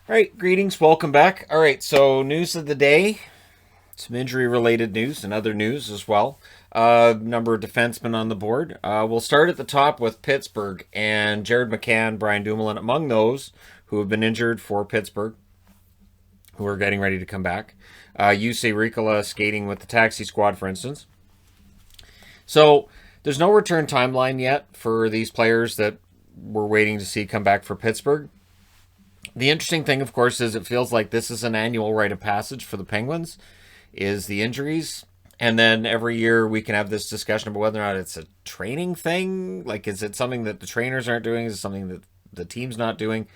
All right, greetings, welcome back. All right, so news of the day, some injury-related news and other news as well. Number of defensemen on the board. We'll start at the top with Pittsburgh and Jared McCann, Brian Dumoulin, among those who have been injured for Pittsburgh, who are getting ready to come back. Jussi Riikola skating with the taxi squad, for instance. So there's no return timeline yet for these players that we're waiting to see come back for Pittsburgh. The interesting thing, of course, is it feels like this is an annual rite of passage for the Penguins, is the injuries. And then every year we can have this discussion about whether or not it's a training thing. Like, is it something that the trainers aren't doing? Is it something that the team's not doing?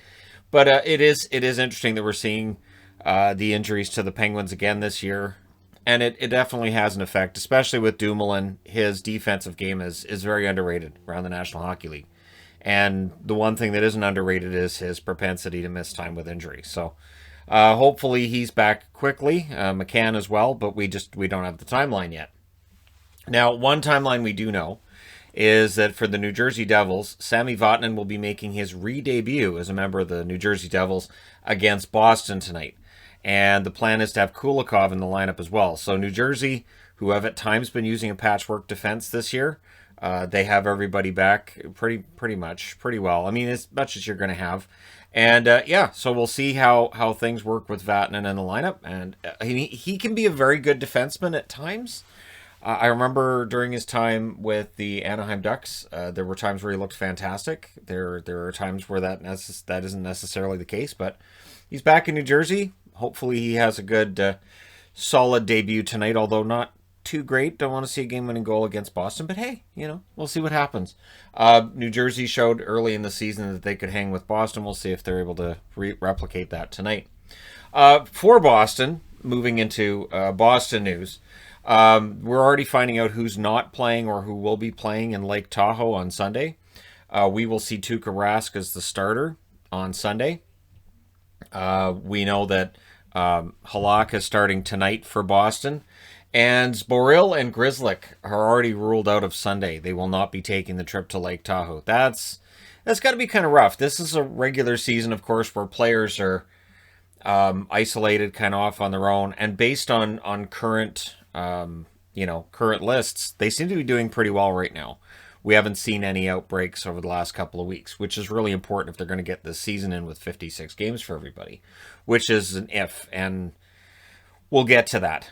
But it is interesting that we're seeing the injuries to the Penguins again this year. And it definitely has an effect, especially with Dumoulin. His defensive game is very underrated around the National Hockey League. And the one thing that isn't underrated is his propensity to miss time with injury. So hopefully he's back quickly. McCann as well, but we don't have the timeline yet. Now, one timeline we do know is that for the New Jersey Devils, Sami Vatanen will be making his re-debut as a member of the New Jersey Devils against Boston tonight. And the plan is to have Kulikov in the lineup as well. So New Jersey, who have at times been using a patchwork defense this year, they have everybody back pretty well. I mean, as much as you're going to have. And so we'll see how things work with Vatanen in the lineup. And he can be a very good defenseman at times. I remember during his time with the Anaheim Ducks, there were times where he looked fantastic. There are times where that isn't necessarily the case. But he's back in New Jersey. Hopefully he has a good, solid debut tonight, although not too great. Don't want to see a game-winning goal against Boston, but hey, we'll see what happens. New Jersey showed early in the season that they could hang with Boston. We'll see if they're able to replicate that tonight. For Boston, moving into Boston news, we're already finding out who's not playing or who will be playing in Lake Tahoe on Sunday. We will see Tuukka Rask as the starter on Sunday. We know that Halak is starting tonight for Boston. And Zboril and Grzelcyk are already ruled out of Sunday. They will not be taking the trip to Lake Tahoe. That's got to be kind of rough. This is a regular season, of course, where players are isolated, kind of off on their own. And based on current current lists, they seem to be doing pretty well right now. We haven't seen any outbreaks over the last couple of weeks, which is really important if they're going to get this season in with 56 games for everybody, which is an if. And we'll get to that.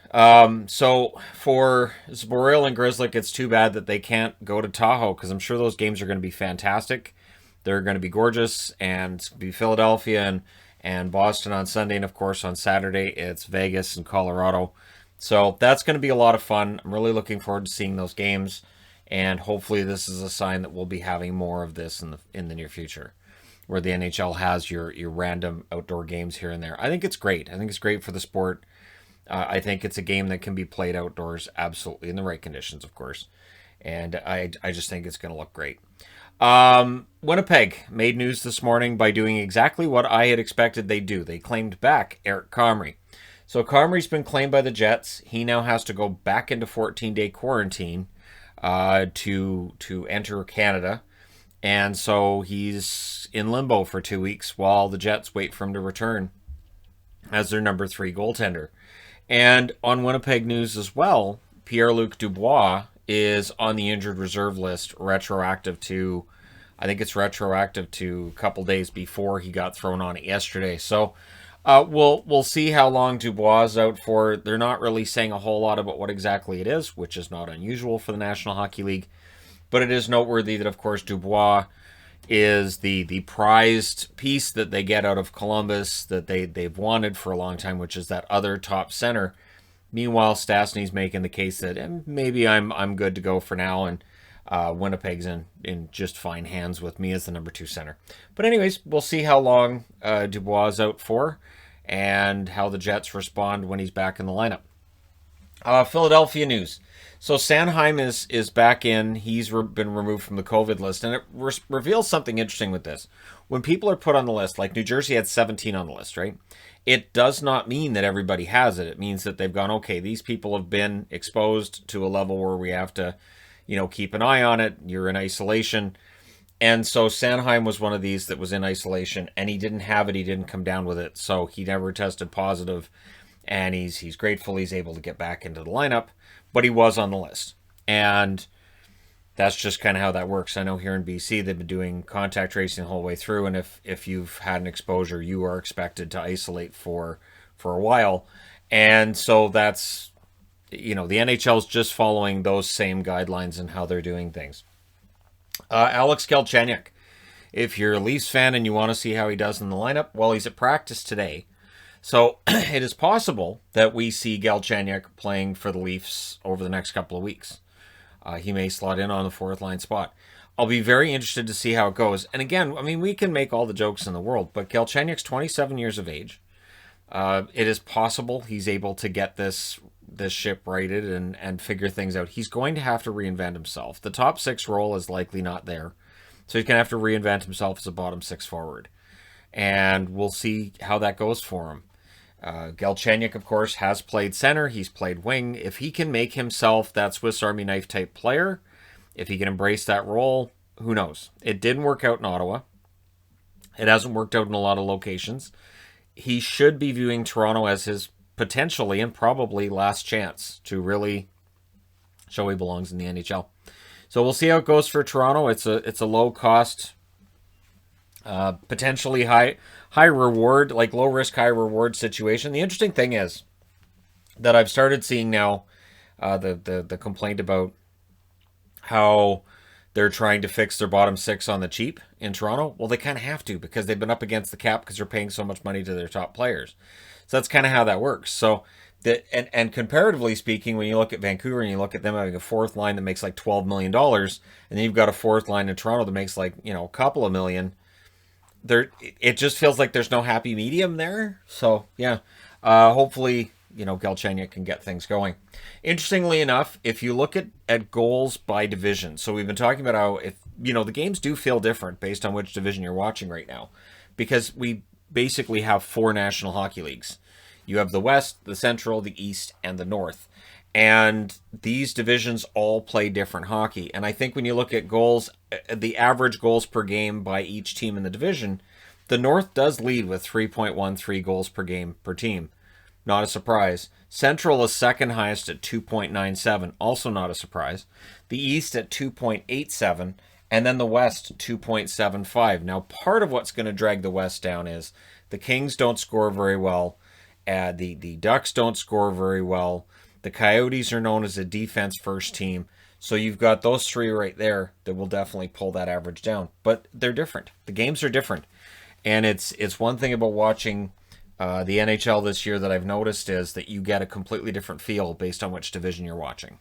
So for Zboril and Grzelcyk, it's too bad that they can't go to Tahoe because I'm sure those games are going to be fantastic. They're going to be gorgeous, and it's going to be Philadelphia and Boston on Sunday, and of course on Saturday it's Vegas and Colorado. So that's going to be a lot of fun. I'm really looking forward to seeing those games, and hopefully this is a sign that we'll be having more of this in the near future, where the NHL has your random outdoor games here and there. I think it's great. I think it's great for the sport. I think it's a game that can be played outdoors, absolutely, in the right conditions, of course. And I just think it's going to look great. Winnipeg made news this morning by doing exactly what I had expected they'd do. They claimed back Eric Comrie. So Comrie's been claimed by the Jets. He now has to go back into 14-day quarantine to enter Canada. And so he's in limbo for 2 weeks while the Jets wait for him to return as their number 3 goaltender. And on Winnipeg News as well, Pierre-Luc Dubois is on the injured reserve list, retroactive to a couple days before he got thrown on it yesterday. So we'll see how long Dubois is out for. They're not really saying a whole lot about what exactly it is, which is not unusual for the National Hockey League. But it is noteworthy that, of course, Dubois is the prized piece that they get out of Columbus that they've wanted for a long time, which is that other top center. Meanwhile, Stastny's making the case that maybe I'm good to go for now, and Winnipeg's in just fine hands with me as the number 2 center. But anyways, we'll see how long Dubois is out for and how the Jets respond when he's back in the lineup. Philadelphia news. So Sanheim is back in. He's been removed from the COVID list, and it reveals something interesting with this. When people are put on the list, like New Jersey had 17 on the list, right? It does not mean that everybody has it. It means that they've gone, okay, these people have been exposed to a level where we have to, keep an eye on it. You're in isolation. And so Sanheim was one of these that was in isolation, and he didn't have it. He didn't come down with it, so he never tested positive. And he's grateful he's able to get back into the lineup, but he was on the list. And that's just kind of how that works. I know here in BC they've been doing contact tracing the whole way through, and if you've had an exposure, you are expected to isolate for a while. And so that's, the NHL's just following those same guidelines and how they're doing things. Alex Galchenyuk. If you're a Leafs fan and you want to see how he does in the lineup, well, he's at practice today. So it is possible that we see Galchenyuk playing for the Leafs over the next couple of weeks. He may slot in on the fourth line spot. I'll be very interested to see how it goes. And again, I mean, we can make all the jokes in the world, but Galchenyuk's 27 years of age. It is possible he's able to get this ship righted and figure things out. He's going to have to reinvent himself. The top six role is likely not there. So he's going to have to reinvent himself as a bottom six forward. And we'll see how that goes for him. Galchenyuk, of course, has played center. He's played wing. If he can make himself that Swiss Army knife type player, if he can embrace that role, who knows? It didn't work out in Ottawa. It hasn't worked out in a lot of locations. He should be viewing Toronto as his potentially and probably last chance to really show he belongs in the NHL. So we'll see how it goes for Toronto. It's a low cost, potentially high reward, like low risk, high reward situation. The interesting thing is that I've started seeing now the complaint about how they're trying to fix their bottom six on the cheap in Toronto. Well, they kind of have to because they've been up against the cap because they're paying so much money to their top players. So that's kind of how that works. So and comparatively speaking, when you look at Vancouver and you look at them having a fourth line that makes like $12 million, and then you've got a fourth line in Toronto that makes like, a couple of million, it just feels like there's no happy medium there. So yeah, hopefully, Galchenyuk can get things going. Interestingly enough, if you look at goals by division, so we've been talking about how the games do feel different based on which division you're watching right now, because we basically have 4 national hockey leagues. You have the West, the Central, the East, and the North. And these divisions all play different hockey. And I think when you look at goals, the average goals per game by each team in the division, the North does lead with 3.13 goals per game per team. Not a surprise. Central is second highest at 2.97. Also not a surprise. The East at 2.87. And then the West, 2.75. Now, part of what's going to drag the West down is the Kings don't score very well. The Ducks don't score very well. The Coyotes are known as a defense-first team. So you've got those 3 right there that will definitely pull that average down. But they're different. The games are different. And it's one thing about watching the NHL this year that I've noticed is that you get a completely different feel based on which division you're watching.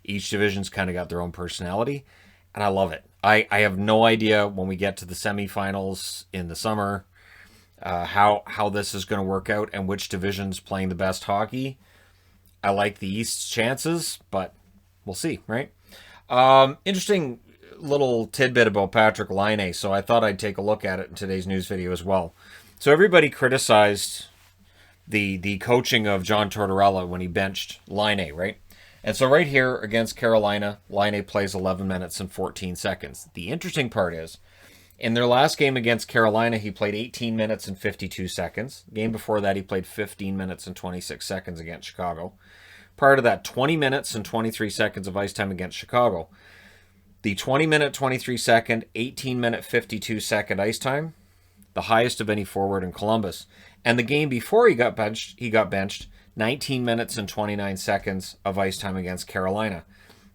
Each division's kind of got their own personality, and I love it. I have no idea when we get to the semifinals in the summer how this is going to work out and which division's playing the best hockey. I like the East's chances, but we'll see, right? Interesting little tidbit about Patrick Laine, so I thought I'd take a look at it in today's news video as well. So everybody criticized the coaching of John Tortorella when he benched Laine, right? And so right here against Carolina, Laine plays 11 minutes and 14 seconds. The interesting part is, in their last game against Carolina, he played 18 minutes and 52 seconds. The game before that, he played 15 minutes and 26 seconds against Chicago. Prior to that, 20 minutes and 23 seconds of ice time against Chicago. The 20-minute, 23-second, 18-minute, 52-second ice time, the highest of any forward in Columbus. And the game before he got benched, 19 minutes and 29 seconds of ice time against Carolina.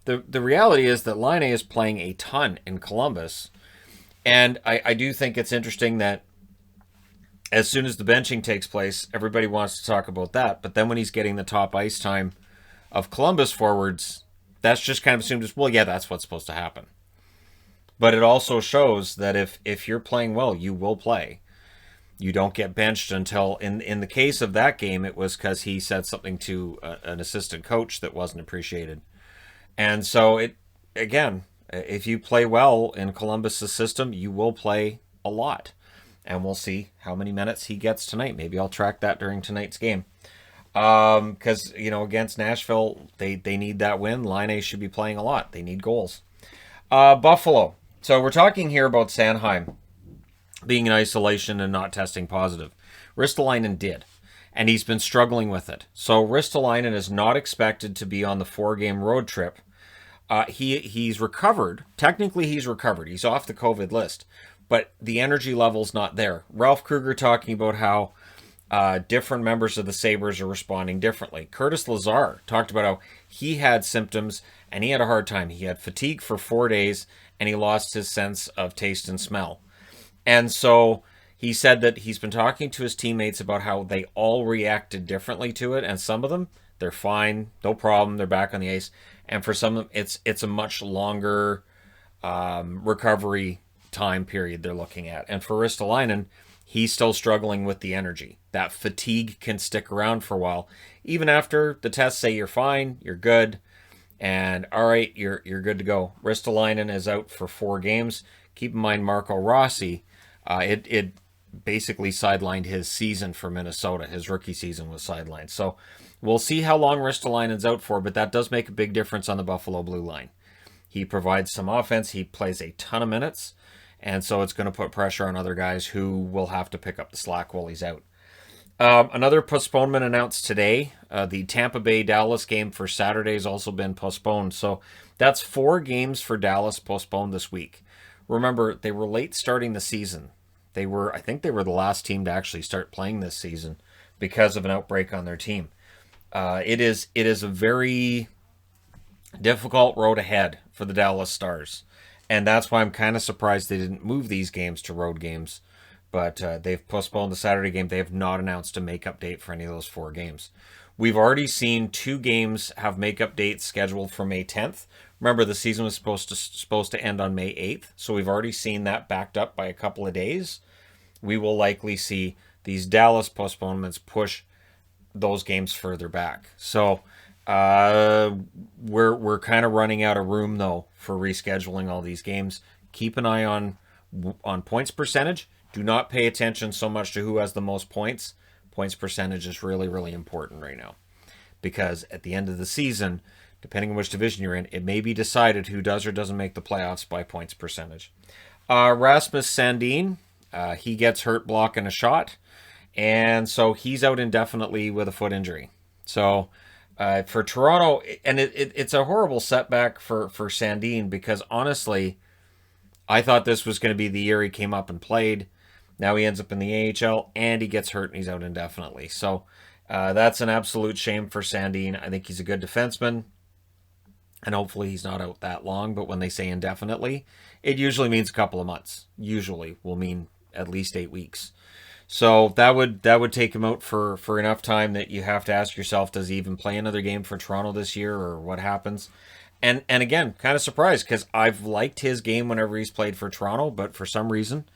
The reality is that Laine is playing a ton in Columbus. And I do think it's interesting that as soon as the benching takes place, everybody wants to talk about that. But then when he's getting the top ice time of Columbus forwards, that's just kind of assumed as, well, yeah, that's what's supposed to happen. But it also shows that if you're playing well, you will play. You don't get benched until, in the case of that game, it was because he said something to an assistant coach that wasn't appreciated. And so, again, if you play well in Columbus's system, you will play a lot. And we'll see how many minutes he gets tonight. Maybe I'll track that during tonight's game. Because, against Nashville, they need that win. Laine should be playing a lot. They need goals. Buffalo. So we're talking here about Sanheim being in isolation and not testing positive. Ristolainen did, and he's been struggling with it. So Ristolainen is not expected to be on the 4-game road trip. He's recovered. Technically, he's recovered. He's off the COVID list, but the energy level's not there. Ralph Kruger talking about how different members of the Sabres are responding differently. Curtis Lazar talked about how he had symptoms and he had a hard time. He had fatigue for 4 days and he lost his sense of taste and smell. And so he said that he's been talking to his teammates about how they all reacted differently to it, and some of them, they're fine, no problem, they're back on the ice. And for some of them, it's a much longer recovery time period they're looking at. And for Ristolainen, he's still struggling with the energy. That fatigue can stick around for a while. Even after the tests say you're fine, you're good, and all right, you're good to go. Ristolainen is out for 4 games. Keep in mind Marco Rossi, it basically sidelined his season for Minnesota. His rookie season was sidelined. So we'll see how long Ristolainen's out for, but that does make a big difference on the Buffalo Blue line. He provides some offense. He plays a ton of minutes, and so it's going to put pressure on other guys who will have to pick up the slack while he's out. Another postponement announced today. The Tampa Bay-Dallas game for Saturday has also been postponed. So that's 4 games for Dallas postponed this week. Remember, they were late starting the season. I think they were the last team to actually start playing this season because of an outbreak on their team. It is a very difficult road ahead for the Dallas Stars. And that's why I'm kind of surprised they didn't move these games to road games. But they've postponed the Saturday game. They have not announced a makeup date for any of those 4 games. We've already seen 2 games have makeup dates scheduled for May 10th. Remember, the season was supposed to end on May 8th, so we've already seen that backed up by a couple of days. We will likely see these Dallas postponements push those games further back. So we're kind of running out of room, though, for rescheduling all these games. Keep an eye on points percentage. Do not pay attention so much to who has the most points. Points percentage is really, really important right now. Because at the end of the season, depending on which division you're in, it may be decided who does or doesn't make the playoffs by points percentage. Rasmus Sandin, he gets hurt blocking a shot. And so he's out indefinitely with a foot injury. So for Toronto, and it's a horrible setback for Sandin because honestly, I thought this was going to be the year he came up and played. Now he ends up in the AHL, and he gets hurt, and he's out indefinitely. So that's an absolute shame for Sandin. I think he's a good defenseman, and hopefully he's not out that long. But when they say indefinitely, it usually means a couple of months. Usually will mean at least 8 weeks. So that would take him out for enough time that you have to ask yourself, does he even play another game for Toronto this year, or what happens? And again, kind of surprised because I've liked his game whenever he's played for Toronto, but for some reason,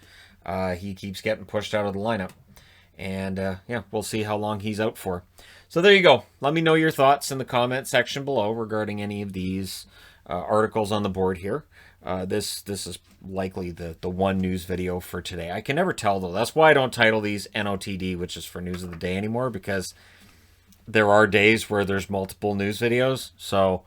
he keeps getting pushed out of the lineup. And yeah, we'll see how long he's out for. So there you go. Let me know your thoughts in the comment section below regarding any of these articles on the board here. This is likely the one news video for today. I can never tell, though. That's why I don't title these NOTD, which is for news of the day, anymore, because there are days where there's multiple news videos. So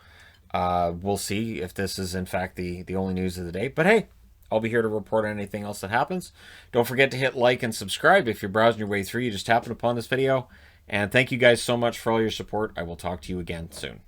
we'll see if this is, in fact, the only news of the day. But hey, I'll be here to report on anything else that happens. Don't forget to hit like and subscribe if you're browsing your way through. You just happened upon this video. And thank you guys so much for all your support. I will talk to you again soon.